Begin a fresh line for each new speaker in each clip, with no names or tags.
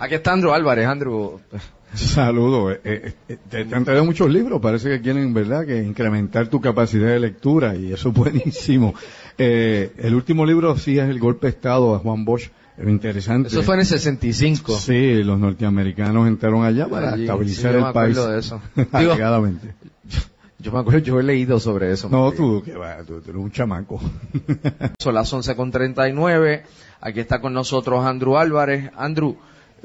Aquí está Andrew Álvarez. Andrew.
Saludos. Te han traído muchos libros, parece que quieren, ¿verdad?, que incrementar tu capacidad de lectura, y eso es buenísimo. El último libro sí es El Golpe de Estado, a Juan Bosch. Interesante.
Eso fue en el 65.
Sí, los norteamericanos entraron allá para estabilizar el país.
Yo me acuerdo de eso.
Alegadamente.
Yo me acuerdo, yo he leído sobre eso.
No, tú eres un chamaco.
Son las 11:39. Aquí está con nosotros Andrew Álvarez. Andrew,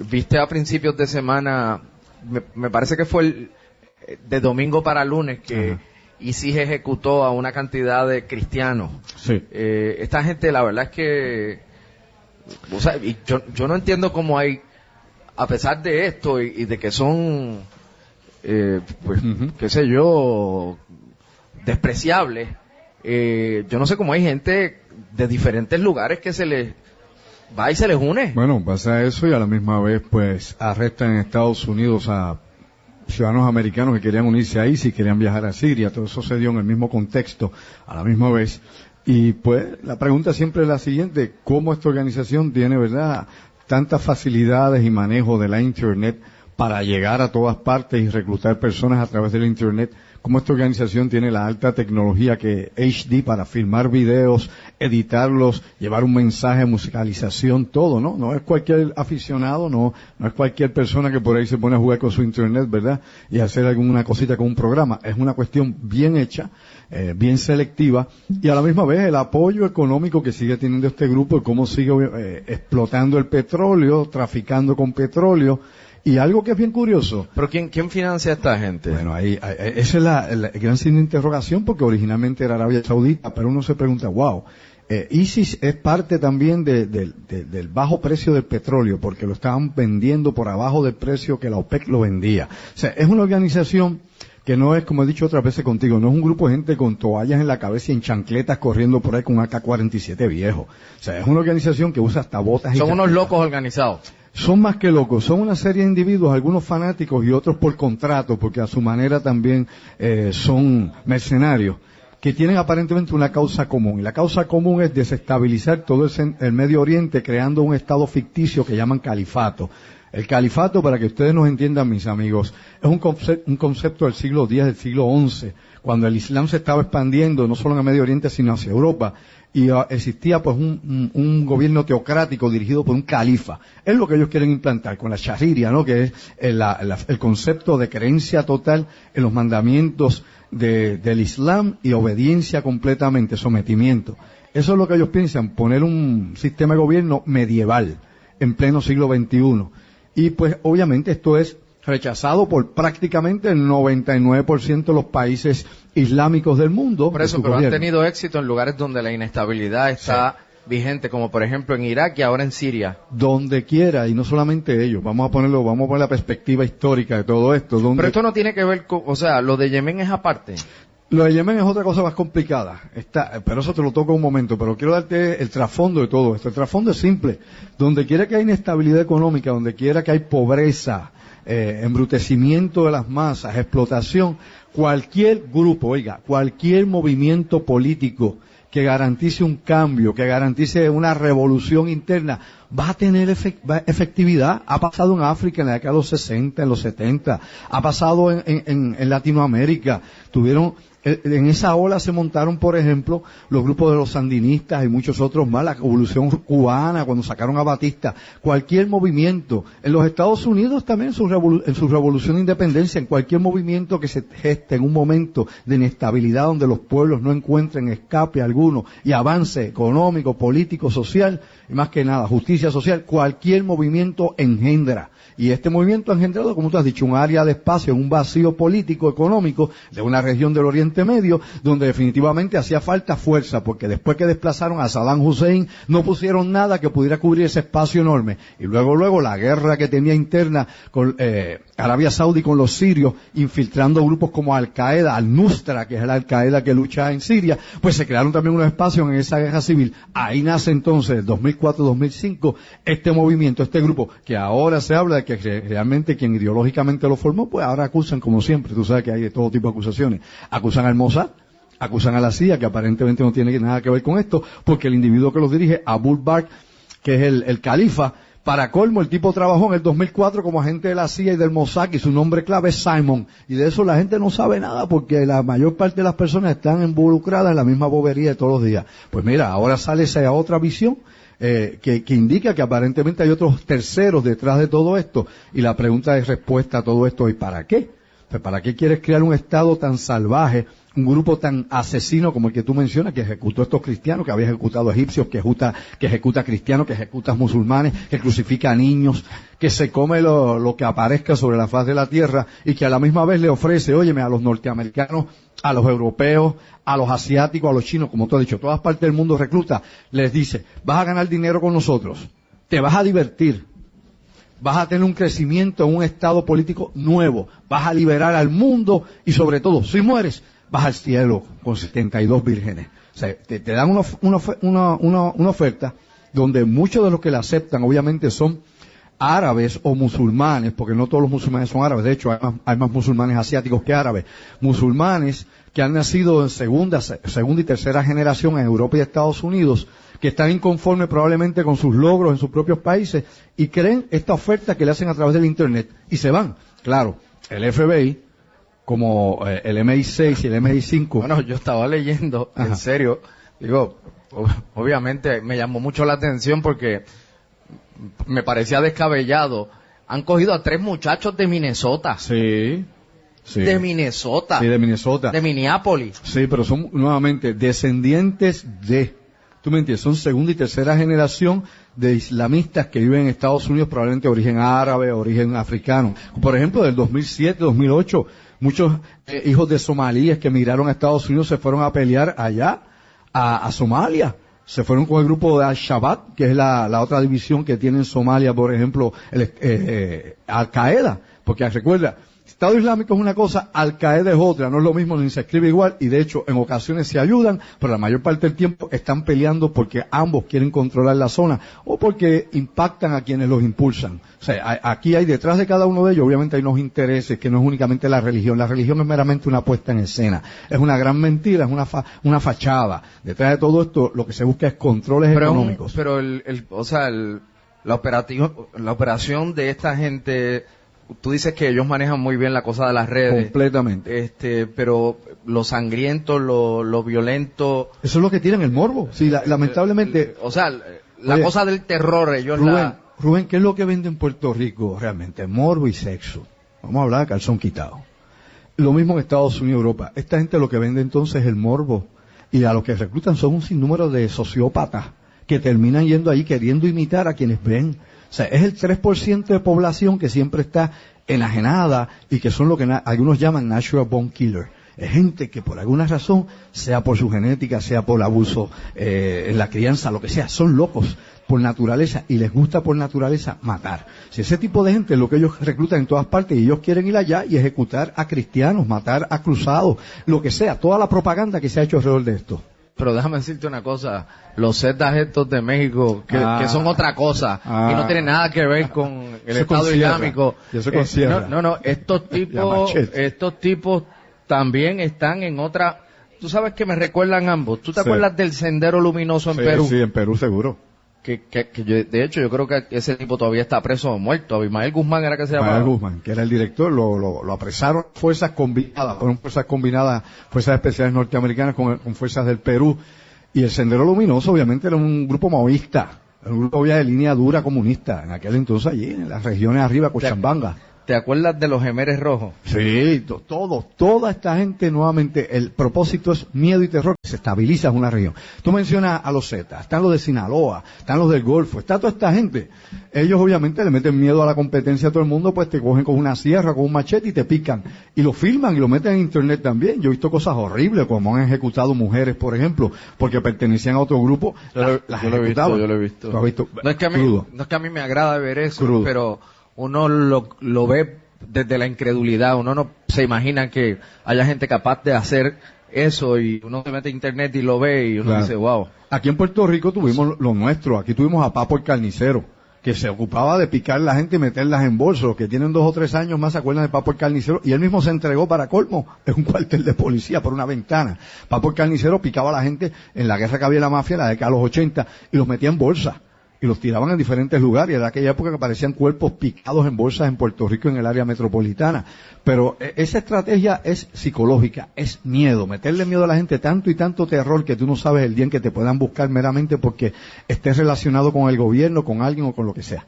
viste a principios de semana, me parece que fue de domingo para lunes, que ISIS ejecutó a una cantidad de cristianos.
Sí.
Esta gente, la verdad es que, o sea, y yo no entiendo cómo hay, a pesar de esto y de que son, pues, qué sé yo, despreciables, yo no sé cómo hay gente de diferentes lugares que se les va y se les une.
Bueno, pasa eso, y a la misma vez, pues, arrestan en Estados Unidos a ciudadanos americanos que querían unirse a ISIS, querían viajar a Siria. Todo eso se dio en el mismo contexto, a la misma vez. Y pues, la pregunta siempre es la siguiente: ¿cómo esta organización tiene, verdad, tantas facilidades y manejo de la Internet para llegar a todas partes y reclutar personas a través de la Internet? ¿Cómo esta organización tiene la alta tecnología que HD para filmar videos, editarlos, llevar un mensaje, musicalización, todo, ¿no? No es cualquier aficionado, no es cualquier persona que por ahí se pone a jugar con su Internet, ¿verdad?, y hacer alguna cosita con un programa. Es una cuestión bien hecha, bien selectiva, y a la misma vez el apoyo económico que sigue teniendo este grupo, y cómo sigue explotando el petróleo, traficando con petróleo. Y algo que es bien curioso.
¿Pero quién financia a esta gente?
Bueno, ahí esa es la gran signo de interrogación, porque originalmente era Arabia Saudita, pero uno se pregunta, ISIS es parte también del bajo precio del petróleo, porque lo estaban vendiendo por abajo del precio que la OPEC lo vendía. O sea, es una organización que no es, como he dicho otras veces contigo, no es un grupo de gente con toallas en la cabeza y en chancletas corriendo por ahí con un AK-47 viejo. O sea, es una organización que usa hasta botas y
son unos locos organizados.
Son más que locos, son una serie de individuos, algunos fanáticos y otros por contrato, porque a su manera también son mercenarios, que tienen aparentemente una causa común. Y la causa común es desestabilizar todo el Medio Oriente, creando un estado ficticio que llaman califato. El califato, para que ustedes nos entiendan, mis amigos, es un concepto del siglo X, del siglo XI, cuando el Islam se estaba expandiendo no solo en el Medio Oriente, sino hacia Europa. Y existía pues un gobierno teocrático dirigido por un califa. Es lo que ellos quieren implantar con la Sharia, ¿no?, que es el concepto de creencia total en los mandamientos del Islam y obediencia completamente, sometimiento. Eso es lo que ellos piensan, poner un sistema de gobierno medieval en pleno siglo XXI. Y pues obviamente esto es rechazado por prácticamente el 99% de los países islámicos del mundo.
Por eso, pero han tenido éxito en lugares donde la inestabilidad está vigente, como por ejemplo en Irak y ahora en Siria.
Donde quiera, y no solamente ellos. Vamos a poner la perspectiva histórica de todo esto.
Pero esto no tiene que ver con, o sea, lo de Yemen es aparte.
Lo de Yemen es otra cosa más complicada, pero eso te lo toco un momento, pero quiero darte el trasfondo de todo esto. El trasfondo es simple. Donde quiera que hay inestabilidad económica, donde quiera que hay pobreza, embrutecimiento de las masas, explotación, cualquier grupo, cualquier movimiento político que garantice un cambio, que garantice una revolución interna, va a tener efectividad. Ha pasado en África en la década de los 60, en los 70, ha pasado en Latinoamérica. En esa ola se montaron, por ejemplo, los grupos de los sandinistas y muchos otros más, la revolución cubana, cuando sacaron a Batista. Cualquier movimiento, en los Estados Unidos también en su revolución de independencia, en cualquier movimiento que se geste en un momento de inestabilidad donde los pueblos no encuentren escape alguno y avance económico, político, social, y más que nada, justicia social, cualquier movimiento engendra. Y este movimiento ha engendrado, como tú has dicho, un área de espacio, un vacío político, económico, de una región del Oriente Medio, donde definitivamente hacía falta fuerza, porque después que desplazaron a Saddam Hussein, no pusieron nada que pudiera cubrir ese espacio enorme. Y luego la guerra que tenía interna con Arabia Saudí con los sirios, infiltrando grupos como Al-Qaeda, Al-Nusra, que es el Al-Qaeda que lucha en Siria, pues se crearon también unos espacios en esa guerra civil. Ahí nace entonces, en 2004-2005, este movimiento, este grupo, que ahora se habla de que realmente quien ideológicamente lo formó, pues ahora acusan, como siempre, tú sabes que hay de todo tipo de acusaciones, acusan al Mossad, acusan a la CIA, que aparentemente no tiene nada que ver con esto, porque el individuo que los dirige, Abu Bakr, que es el califa, Para colmo, el tipo trabajó en el 2004 como agente de la CIA y del Mossad y su nombre clave es Simon. Y de eso la gente no sabe nada porque la mayor parte de las personas están involucradas en la misma bobería de todos los días. Pues mira, ahora sale esa otra visión que indica que aparentemente hay otros terceros detrás de todo esto. Y la pregunta de respuesta a todo esto es ¿para qué? Pues ¿para qué quieres crear un Estado tan salvaje? Un grupo tan asesino como el que tú mencionas, que ejecutó a estos cristianos, que había ejecutado a egipcios, que ejecuta a cristianos, que ejecuta a musulmanes, que crucifica a niños, que se come lo que aparezca sobre la faz de la tierra y que a la misma vez le ofrece, óyeme, a los norteamericanos, a los europeos, a los asiáticos, a los chinos, como tú has dicho, todas partes del mundo recluta, les dice, vas a ganar dinero con nosotros, te vas a divertir, vas a tener un crecimiento en un estado político nuevo, vas a liberar al mundo y sobre todo, si mueres, vas al cielo con 72 vírgenes. O sea, te dan una oferta donde muchos de los que la aceptan obviamente son árabes o musulmanes, porque no todos los musulmanes son árabes, de hecho hay más musulmanes asiáticos que árabes, musulmanes que han nacido en segunda y tercera generación en Europa y Estados Unidos, que están inconformes probablemente con sus logros en sus propios países y creen esta oferta que le hacen a través del Internet y se van. Claro, el FBI, como el MI6 y el MI5.
Bueno, yo estaba leyendo,
Ajá.
En serio, digo, obviamente me llamó mucho la atención porque me parecía descabellado. Han cogido a 3 muchachos de Minnesota.
Sí.
De Minnesota.
Sí, de Minnesota.
De Minneapolis.
Sí, pero son nuevamente descendientes de, tú me entiendes, son segunda y tercera generación de islamistas que viven en Estados Unidos, probablemente de origen árabe, origen africano. Por ejemplo, del 2007, 2008, muchos hijos de somalíes que emigraron a Estados Unidos se fueron a pelear allá, a Somalia. Se fueron con el grupo de Al-Shabaab, que es la otra división que tiene en Somalia, por ejemplo, Al-Qaeda. Porque recuerda, Estado Islámico es una cosa, Al-Qaeda es otra, no es lo mismo ni se escribe igual y de hecho en ocasiones se ayudan, pero la mayor parte del tiempo están peleando porque ambos quieren controlar la zona o porque impactan a quienes los impulsan. O sea, aquí hay detrás de cada uno de ellos, obviamente hay unos intereses que no es únicamente la religión es meramente una puesta en escena, es una gran mentira, es una fachada. Detrás de todo esto lo que se busca es controles económicos.
Pero la operación de esta gente, tú dices que ellos manejan muy bien la cosa de las redes.
Completamente.
Pero lo sangriento, lo violento.
Eso es lo que tienen el morbo. Sí, lamentablemente.
La cosa del terror, ellos
Rubén, ¿qué es lo que vende en Puerto Rico realmente? Morbo y sexo. Vamos a hablar de calzón quitado. Lo mismo en Estados Unidos y Europa. Esta gente lo que vende entonces es el morbo. Y a los que reclutan son un sinnúmero de sociópatas que terminan yendo ahí queriendo imitar a quienes ven. O sea, es el 3% de población que siempre está enajenada y que son lo que algunos llaman natural born killer. Es gente que por alguna razón, sea por su genética, sea por abuso en la crianza, lo que sea, son locos por naturaleza y les gusta por naturaleza matar. Si ese tipo de gente es lo que ellos reclutan en todas partes y ellos quieren ir allá y ejecutar a cristianos, matar a cruzados, lo que sea, toda la propaganda que se ha hecho alrededor de esto.
Pero déjame decirte una cosa, los Zetas estos de México, que son otra cosa, y no tienen nada que ver con el Estado Islámico. Estos tipos también están en otra. Tú sabes que me recuerdan ambos. ¿Tú te acuerdas del Sendero Luminoso en Perú?
Sí, en Perú seguro.
De hecho, yo creo que ese tipo todavía está preso o muerto. Abimael Guzmán era que se llamaba.
Abimael Guzmán, que era el director, lo apresaron fuerzas combinadas, fuerzas especiales norteamericanas con fuerzas del Perú. Y el Sendero Luminoso obviamente era un grupo maoísta, un grupo ya de línea dura comunista, en aquel entonces allí, en las regiones arriba, Cochabamba.
¿Te acuerdas de los Gemeres Rojos?
Sí, toda esta gente nuevamente, el propósito es miedo y terror, que se estabiliza una región. Tú mencionas a los Zetas, están los de Sinaloa, están los del Golfo, está toda esta gente. Ellos obviamente le meten miedo a la competencia a todo el mundo, pues te cogen con una sierra, con un machete y te pican. Y lo filman y lo meten en internet también. Yo he visto cosas horribles, como han ejecutado mujeres, por ejemplo, porque pertenecían a otro grupo.
Yo lo he visto.
¿Tú has visto?
No es que a mí me agrada ver eso, pero uno lo ve desde la incredulidad, uno no se imagina que haya gente capaz de hacer eso y uno se mete a internet y lo ve y uno dice, wow.
Aquí en Puerto Rico tuvimos lo nuestro, aquí tuvimos a Papo el Carnicero, que se ocupaba de picar la gente y meterlas en bolsos. Los que tienen 2 o 3 años más se acuerdan de Papo el Carnicero y él mismo se entregó para colmo en un cuartel de policía por una ventana. Papo el Carnicero picaba a la gente en la guerra que había en la mafia en la década de los 80 y los metía en bolsa. y los tiraban en diferentes lugares. Y era aquella época que aparecían cuerpos picados en bolsas en Puerto Rico, en el área metropolitana. Pero esa estrategia es psicológica, es miedo, meterle miedo a la gente, tanto y tanto terror que tú no sabes el día en que te puedan buscar meramente porque estés relacionado con el gobierno, con alguien o con lo que sea.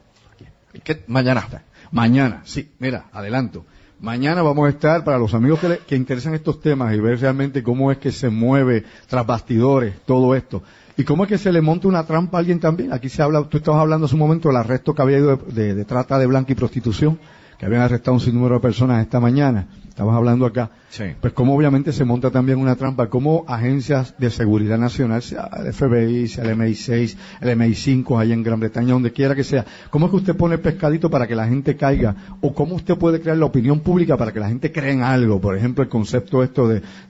Mañana, sí, mira, adelanto. Mañana vamos a estar, para los amigos que interesan estos temas y ver realmente cómo es que se mueve tras bastidores todo esto. ¿Y cómo es que se le monta una trampa a alguien también? Aquí se habla, tú estabas hablando hace un momento del arresto que había ido de trata de blanca y prostitución, que habían arrestado un sinnúmero de personas esta mañana. Estabas hablando acá.
Sí.
Pues cómo obviamente se monta también una trampa, como agencias de seguridad nacional, sea el FBI, sea el MI6, el MI5 allá en Gran Bretaña, donde quiera que sea. ¿Cómo es que usted pone pescadito para que la gente caiga? O cómo usted puede crear la opinión pública para que la gente crea en algo. Por ejemplo, el concepto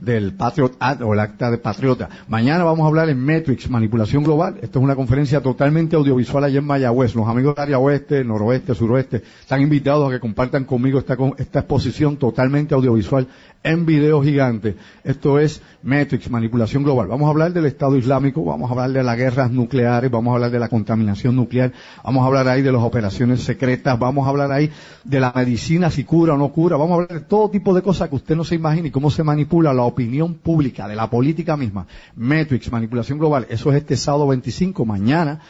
del Patriot Act o el acta de patriota. Mañana vamos a hablar en Metrics, manipulación global. Esto es una conferencia totalmente audiovisual allá en Mayagüez. Los amigos del área oeste, noroeste, suroeste, están invitados a que compartan conmigo esta exposición totalmente audiovisual en video gigante. Esto es Metrics, manipulación global. Vamos a hablar del Estado Islámico, vamos a hablar de las guerras nucleares, vamos a hablar de la contaminación nuclear, vamos a hablar ahí de las operaciones secretas, vamos a hablar ahí de la medicina, si cura o no cura, vamos a hablar de todo tipo de cosas que usted no se imagina y cómo se manipula la opinión pública, de la política misma. Metrics, manipulación global, eso es este sábado 25, mañana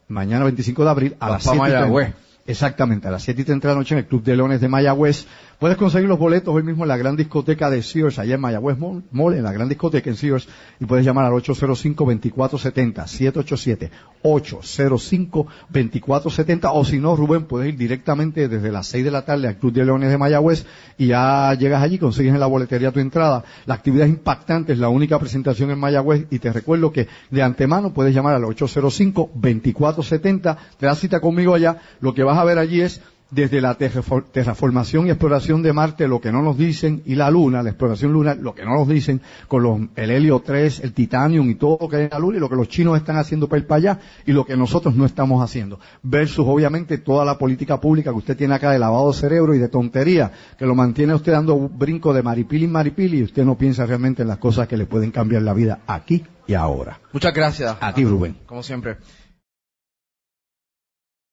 25 de abril a las 7:30. Exactamente, a las 7:30 de la noche en el Club de Leones de Mayagüez. Puedes conseguir los boletos hoy mismo en la gran discoteca de Sears, allá en Mayagüez Mall, en la gran discoteca en Sears, y puedes llamar al 805-2470, 787-805-2470, o si no, Rubén, puedes ir directamente desde las 6 de la tarde al Club de Leones de Mayagüez, y ya llegas allí, consigues en la boletería tu entrada. La actividad es impactante, es la única presentación en Mayagüez, y te recuerdo que de antemano puedes llamar al 805-2470, te das cita conmigo allá. Lo que vas a ver allí es desde la terraformación y exploración de Marte, lo que no nos dicen, y la Luna, la exploración lunar, lo que no nos dicen, con el helio 3, el titanium y todo lo que hay en la Luna, y lo que los chinos están haciendo para ir para allá, y lo que nosotros no estamos haciendo. Versus, obviamente, toda la política pública que usted tiene acá de lavado de cerebro y de tontería, que lo mantiene usted dando brinco de maripili en maripili, y usted no piensa realmente en las cosas que le pueden cambiar la vida aquí y ahora.
Muchas gracias.
A ti, Rubén.
Como siempre.